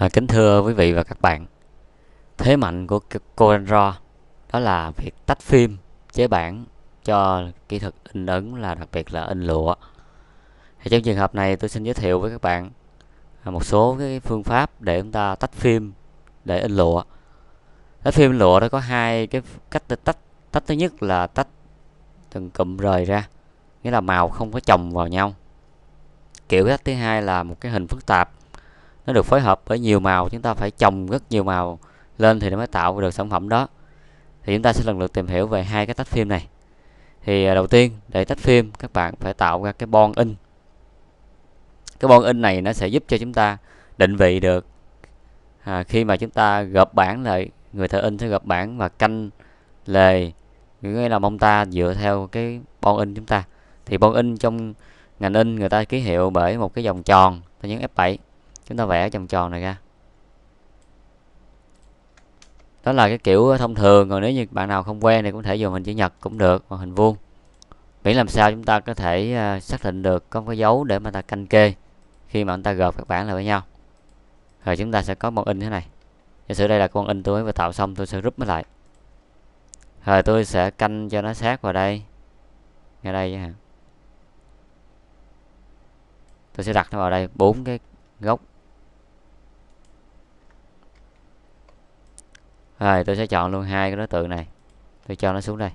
Kính thưa quý vị và các bạn, thế mạnh của CorelDRAW đó là việc tách phim chế bản cho kỹ thuật in ấn, là đặc biệt là in lụa. Thì trong trường hợp này tôi xin giới thiệu với các bạn một số cái phương pháp để chúng ta tách phim để in lụa. Tách phim in lụa đó có hai cái cách để tách. Tách thứ nhất là tách từng cụm rời ra, nghĩa là màu không có chồng vào nhau. Kiểu tách thứ hai là một cái hình phức tạp, nó được phối hợp với nhiều màu, chúng ta phải chồng rất nhiều màu lên thì nó mới tạo được sản phẩm đó. Thì chúng ta sẽ lần lượt tìm hiểu về hai cái tách phim này. Thì đầu tiên, để tách phim các bạn phải tạo ra cái bon in. Cái bon in này nó sẽ giúp cho chúng ta định vị được khi mà chúng ta gộp bản lại, người thợ in sẽ gộp bản và canh lề, nghĩa là mông ta dựa theo cái bon in chúng ta. Thì bon in trong ngành in người ta ký hiệu bởi một cái vòng tròn, ta nhấn F7, chúng ta vẽ vòng tròn này ra. Đó là cái kiểu thông thường, còn nếu như bạn nào không quen thì cũng thể dùng hình chữ nhật cũng được, hoặc hình vuông, miễn làm sao chúng ta có thể xác định được có cái dấu để mà ta canh kê khi mà chúng ta gộp các bản lại với nhau. Rồi chúng ta sẽ có bon in thế này. Giả sử đây là con in tôi vừa tạo xong, tôi sẽ rút nó lại. Rồi tôi sẽ canh cho nó sát vào đây, ngay đây chẳng hạn. Tôi sẽ đặt nó vào đây 4 cái góc. Rồi tôi sẽ chọn luôn hai cái đối tượng này, tôi cho nó xuống đây.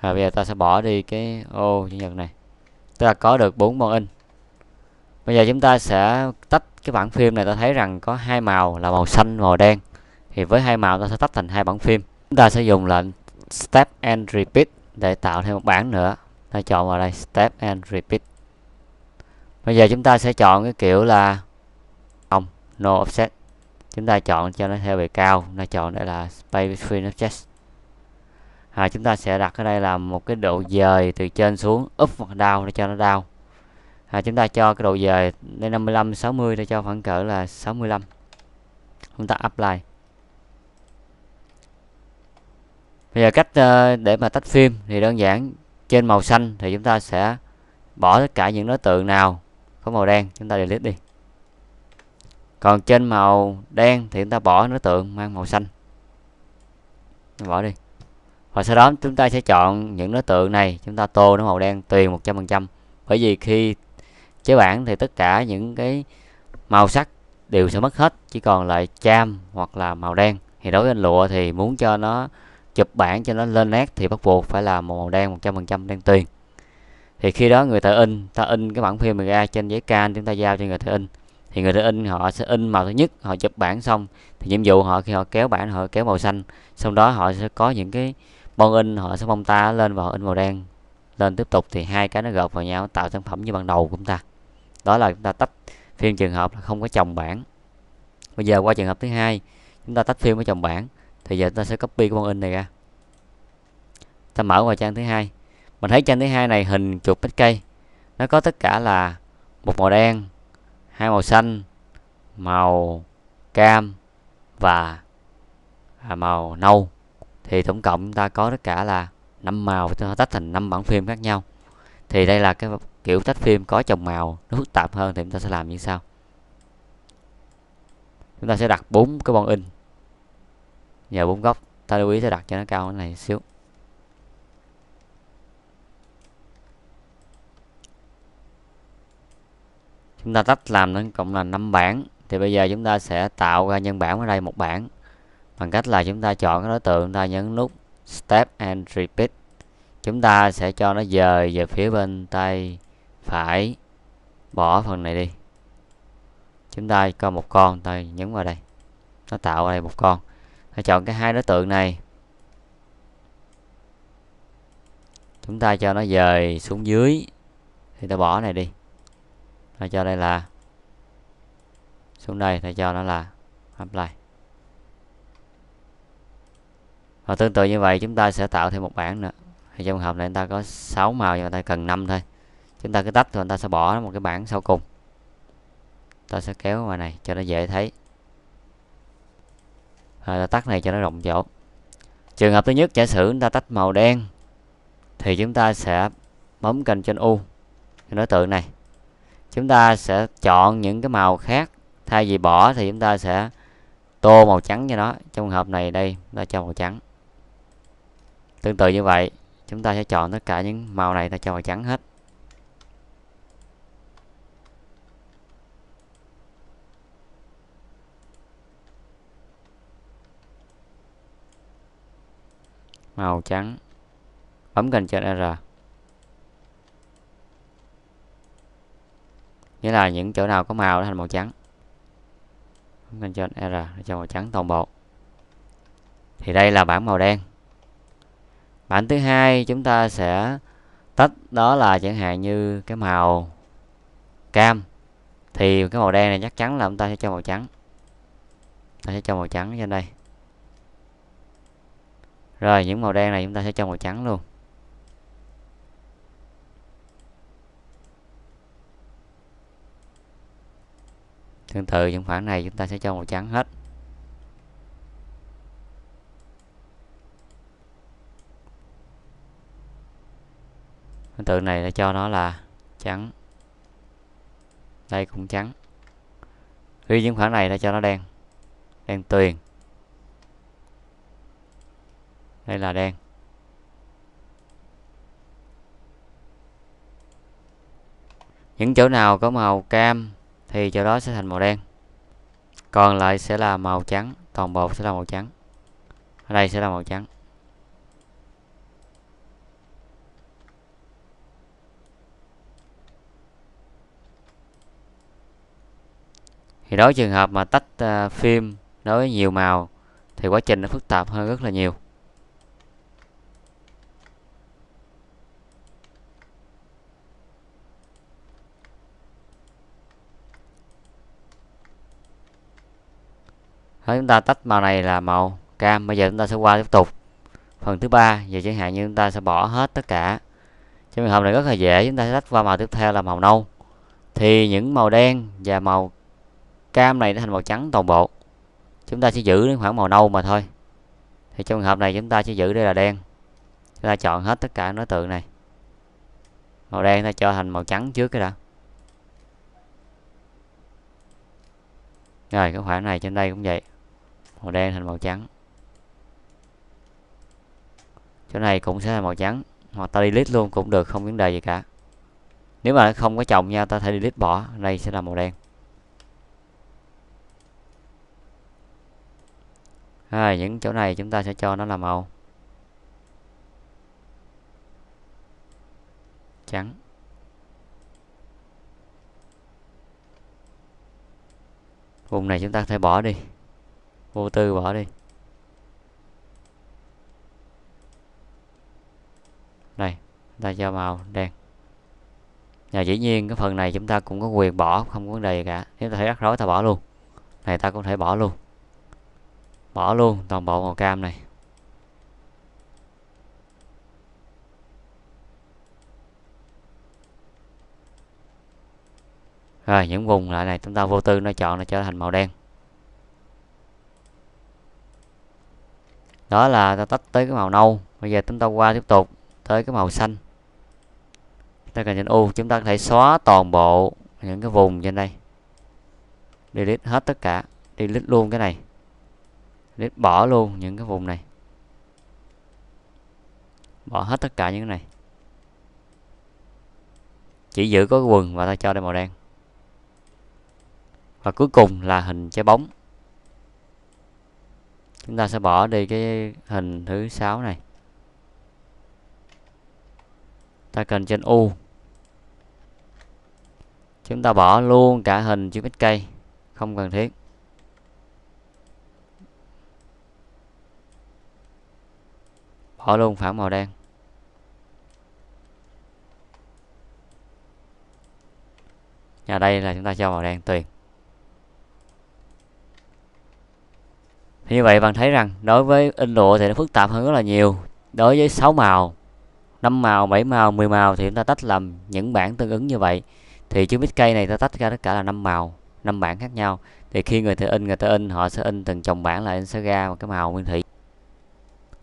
Rồi bây giờ ta sẽ bỏ đi cái ô chữ nhật này, tức là có được 4 bon in. Bây giờ chúng ta sẽ tách cái bản phim này. Ta thấy rằng có hai màu là màu xanh và màu đen, thì với hai màu ta sẽ tách thành hai bản phim. Chúng ta sẽ dùng lệnh Step and Repeat để tạo thêm một bản nữa. Ta chọn vào đây Step and Repeat. Bây giờ chúng ta sẽ chọn cái kiểu là không, no offset. Chúng ta chọn cho nó theo bề cao, ta chọn đây là Space Between Objects. Chúng ta sẽ đặt ở đây là một cái độ dời từ trên xuống, up hoặc down để cho nó down. Chúng ta cho cái độ dời đây 55, 60 để cho khoảng cỡ là 65. Chúng ta apply. Bây giờ cách để mà tách phim thì đơn giản. Trên màu xanh thì chúng ta sẽ bỏ tất cả những đối tượng nào có màu đen, chúng ta delete đi. Còn trên màu đen thì chúng ta bỏ đối tượng mang màu xanh, bỏ đi. Và sau đó chúng ta sẽ chọn những đối tượng này, chúng ta tô nó màu đen tùy 100%. Bởi vì khi chế bản thì tất cả những cái màu sắc đều sẽ mất hết, chỉ còn lại cham hoặc là màu đen. Thì đối với anh lụa thì muốn cho nó chụp bản cho nó lên nét thì bắt buộc phải là màu đen 100% đen tuyền. Thì khi đó người ta in cái bản phim này ra trên giấy can, chúng ta giao cho người ta in. Thì người ta in họ sẽ in màu thứ nhất, họ chụp bản xong thì nhiệm vụ họ khi họ kéo bản họ kéo màu xanh, sau đó họ sẽ có những cái bon in, họ sẽ mông ta lên và họ in màu đen lên tiếp tục, thì hai cái nó gộp vào nhau tạo sản phẩm như ban đầu của chúng ta. Đó là chúng ta tách phim trường hợp là không có chồng bản. Bây giờ qua trường hợp thứ hai, chúng ta tách phim với chồng bản, thì giờ ta sẽ copy cái bon in này ra, ta mở vào trang thứ hai. Mình thấy trang thứ hai này hình chuột bách cây, nó có tất cả là một màu đen, hai màu xanh, màu cam và màu nâu. Thì tổng cộng chúng ta có tất cả là 5 màu, chúng ta tách thành 5 bản phim khác nhau. Thì đây là cái kiểu tách phim có chồng màu. Nó phức tạp hơn thì chúng ta sẽ làm như sau. Chúng ta sẽ đặt 4 cái bon in và 4 góc. Ta lưu ý sẽ đặt cho nó cao hơn này xíu. Chúng ta tách làm đến cộng là 5 bản. Thì bây giờ chúng ta sẽ tạo ra nhân bản ở đây một bản, bằng cách là chúng ta chọn cái đối tượng, chúng ta nhấn nút Step and Repeat. Chúng ta sẽ cho nó dời về phía bên tay phải, bỏ phần này đi. Chúng ta có một con, ta nhấn vào đây, nó tạo ở đây một con. Ta chọn cái hai đối tượng này, chúng ta cho nó dời xuống dưới, thì ta bỏ này đi, ta cho đây là xuống đây, ta cho nó là apply. Và tương tự như vậy chúng ta sẽ tạo thêm một bản nữa. Thì trong hợp này chúng ta có 6 màu nhưng mà ta cần 5 thôi. Chúng ta cứ tách rồi chúng ta sẽ bỏ một cái bản sau cùng. Ta sẽ kéo vào này cho nó dễ thấy. Rồi ta tắt này cho nó rộng chỗ. Trường hợp thứ nhất, giả sử chúng ta tách màu đen thì chúng ta sẽ bấm Ctrl U cái đối tượng này. chúng ta sẽ chọn những cái màu khác. Thay vì bỏ thì chúng ta sẽ tô màu trắng cho nó. Trong trường hợp này đây ta cho màu trắng. Tương tự như vậy, chúng ta sẽ chọn tất cả những màu này ta cho màu trắng hết. Màu trắng, bấm Ctrl R. Nghĩa là những chỗ nào có màu thành màu trắng. Bấm Ctrl R để cho màu trắng toàn bộ. Thì đây là bảng màu đen. Bảng thứ hai chúng ta sẽ tách, đó là chẳng hạn như cái màu cam, thì cái màu đen này chắc chắn là chúng ta sẽ cho màu trắng. Ta sẽ cho màu trắng trên đây. Rồi những màu đen này chúng ta sẽ cho màu trắng luôn. Tương tự những khoảng này chúng ta sẽ cho màu trắng hết. Tương tự này để cho nó là trắng. Đây cũng trắng. Riêng những khoảng này để cho nó đen. Đen tuyền. Đây là đen. Những chỗ nào có màu cam thì chỗ đó sẽ thành màu đen. Còn lại sẽ là màu trắng. Toàn bộ sẽ là màu trắng. Ở đây sẽ là màu trắng. Thì đối với trường hợp mà tách phim đối với nhiều màu thì quá trình nó phức tạp hơn rất là nhiều. Đó, chúng ta tách màu này là màu cam. Bây giờ chúng ta sẽ qua tiếp tục phần thứ ba. Giờ chẳng hạn như chúng ta sẽ bỏ hết tất cả. Trong trường hợp này rất là dễ, chúng ta sẽ tách qua màu tiếp theo là màu nâu. Thì những màu đen và màu cam này nó thành màu trắng toàn bộ. Chúng ta sẽ giữ đến khoảng màu nâu mà thôi. Thì trong trường hợp này chúng ta sẽ giữ đây là đen. Chúng ta chọn hết tất cả đối tượng này. Màu đen ta cho thành màu trắng trước cái đã. Rồi cái khoảng này trên đây cũng vậy. Màu đen thành màu trắng. Chỗ này cũng sẽ là màu trắng. Hoặc ta delete luôn cũng được, không vấn đề gì cả. Nếu mà không có chồng nhau ta thể delete bỏ. Đây sẽ là màu đen. Rồi những chỗ này chúng ta sẽ cho nó là màu trắng. Vùng này chúng ta có thể bỏ đi. Vô tư bỏ đi. Đây, chúng ta cho màu đen. Và dĩ nhiên cái phần này chúng ta cũng có quyền bỏ, không có vấn đề gì cả. Nếu ta thấy rắc rối ta bỏ luôn. Này ta cũng thể bỏ luôn. Bỏ luôn toàn bộ màu cam này. Rồi những vùng lại này chúng ta vô tư nó chọn nó trở thành màu đen. Đó là ta tách tới cái màu nâu. Bây giờ chúng ta qua tiếp tục tới cái màu xanh. Ta cần trên U, chúng ta có thể xóa toàn bộ những cái vùng trên đây. Delete hết tất cả. Delete luôn cái này. Delete bỏ luôn những cái vùng này. Bỏ hết tất cả những cái này. Chỉ giữ có cái quần và ta cho đây màu đen. Và cuối cùng là hình trái bóng. Chúng ta sẽ bỏ đi cái hình thứ 6 này. Ta cần trên U. Chúng ta bỏ luôn cả hình chữ cây. Không cần thiết. Bỏ luôn phản màu đen. Và đây là chúng ta cho màu đen tùy. Thì như vậy bạn thấy rằng đối với in lụa thì nó phức tạp hơn rất là nhiều. Đối với 6 màu, 5 màu, 7 màu, 10 màu thì chúng ta tách làm những bảng tương ứng như vậy. Thì chữ cây này ta tách ra tất cả là 5 màu, 5 bảng khác nhau. Thì khi người ta in họ sẽ in từng chồng bảng lại, sẽ ra một cái màu nguyên thủy.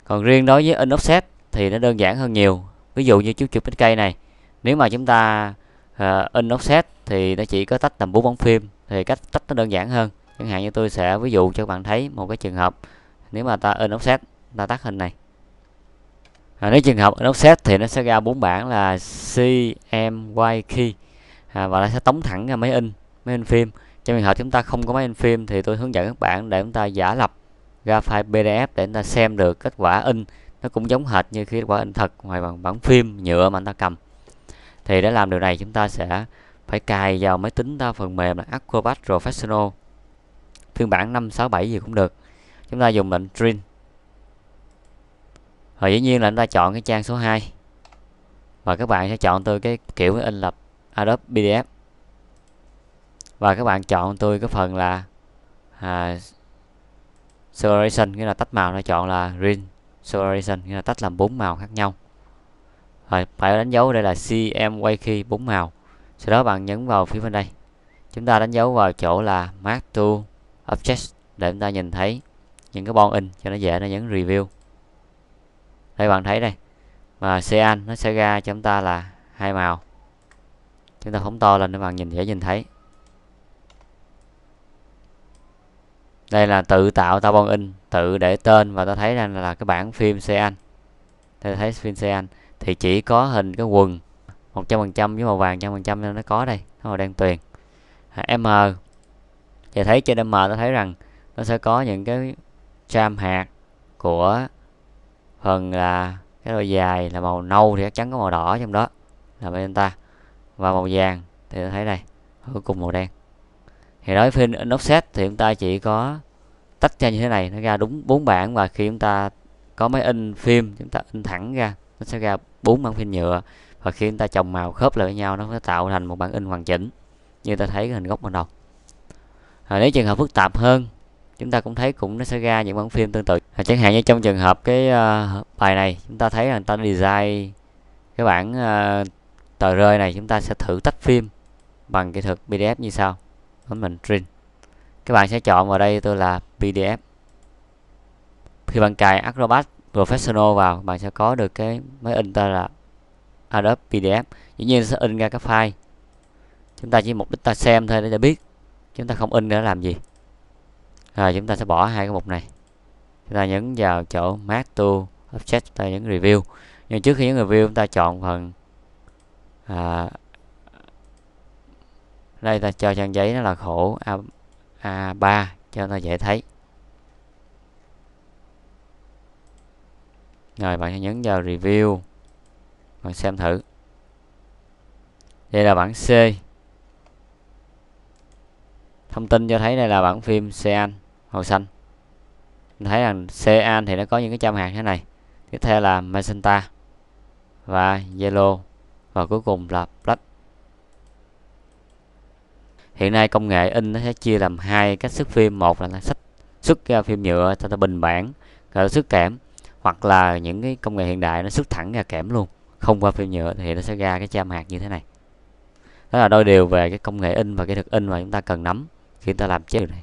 Còn riêng đối với in offset thì nó đơn giản hơn nhiều. Ví dụ như chú chụp cây này, nếu mà chúng ta in offset thì nó chỉ có tách làm 4 bản phim, thì cách tách nó đơn giản hơn. Chẳng hạn như tôi sẽ ví dụ cho các bạn thấy một cái trường hợp, nếu mà ta in offset, ta tắt hình này. Nếu trường hợp in offset thì nó sẽ ra 4 bản là CMYK, và nó sẽ tống thẳng ra máy in phim. Trong trường hợp chúng ta không có máy in phim thì tôi hướng dẫn các bạn để chúng ta giả lập ra file PDF để chúng ta xem được kết quả in. Nó cũng giống hệt như khi kết quả in thật ngoài bằng bản phim nhựa mà chúng ta cầm. Thì để làm điều này chúng ta sẽ phải cài vào máy tính ta phần mềm là Acrobat Professional phiên bản 567 gì cũng được. Chúng ta dùng lệnh Trim. Rồi dĩ nhiên là chúng ta chọn cái trang số 2. Và các bạn sẽ chọn tôi cái kiểu in là Adobe PDF. Và các bạn chọn tôi cái phần là Saturation, nghĩa là tách màu, nó chọn là Green Saturation, nghĩa là tách làm 4 màu khác nhau. Rồi phải đánh dấu đây là CMYK 4 màu. Sau đó bạn nhấn vào phía bên đây. Chúng ta đánh dấu vào chỗ là Mark to Object để chúng ta nhìn thấy những cái bon in cho nó dễ, nó nhấn Review. Đây bạn thấy đây. Và Cyan nó sẽ ra cho chúng ta là 2 màu. Chúng ta phóng to lên để bạn dễ nhìn thấy. Đây là tự tạo ta bon in, tự để tên, và ta thấy rằng là cái bản phim Cyan. Đây thấy phim Cyan thì chỉ có hình cái quần 100% với màu vàng 100% nên nó có đây, nó màu đen tuyền. M thì thấy trên M ta thấy rằng nó sẽ có những cái tram hạt của phần là cái đôi dài là màu nâu, thì chắc chắn có màu đỏ trong đó là bên ta, và màu vàng thì ta thấy đây cuối cùng màu đen. Thì đối với phim in offset thì chúng ta chỉ có tách ra như thế này, nó ra đúng 4 bản, và khi chúng ta có máy in phim chúng ta in thẳng ra nó sẽ ra 4 bản phim nhựa, và khi chúng ta chồng màu khớp lại với nhau nó sẽ tạo thành một bản in hoàn chỉnh như ta thấy cái hình gốc ban đầu. Nếu trường hợp phức tạp hơn, chúng ta cũng thấy nó sẽ ra những bản phim tương tự. Chẳng hạn như trong trường hợp cái bài này chúng ta thấy là người ta design cái bản tờ rơi này, chúng ta sẽ thử tách phim bằng kỹ thuật PDF như sau. Mình Trim, các bạn sẽ chọn vào đây tôi là PDF. Khi bạn cài Acrobat Professional vào, bạn sẽ có được cái máy in ta là Adobe PDF. Dĩ nhiên sẽ in ra cái file, chúng ta chỉ mục đích ta xem thôi để biết, chúng ta không in để làm gì. Rồi chúng ta sẽ bỏ hai cái mục này, chúng ta nhấn vào chỗ Mark to Object, ta nhấn Review. Nhưng trước khi nhấn Review chúng ta chọn phần đây ta cho trang giấy nó là khổ A3 cho ta dễ thấy. Rồi bạn sẽ nhấn vào Review, bạn xem thử. Đây là bản C. Thông tin cho thấy đây là bản phim Cyan màu xanh. Mình thấy rằng Cyan thì nó có những cái châm hạt thế này. Tiếp theo là Magenta và Yellow, và cuối cùng là Black. Hiện nay công nghệ in nó sẽ chia làm hai cách xuất phim. Một là xuất ra phim nhựa ta bình bản, gọi là xuất kẽm, hoặc là những cái công nghệ hiện đại nó xuất thẳng ra kẽm luôn, không qua phim nhựa thì nó sẽ ra cái châm hạt như thế này. Đó là đôi điều về cái công nghệ in và kỹ thuật in mà chúng ta cần nắm khi chúng ta làm chế điều này.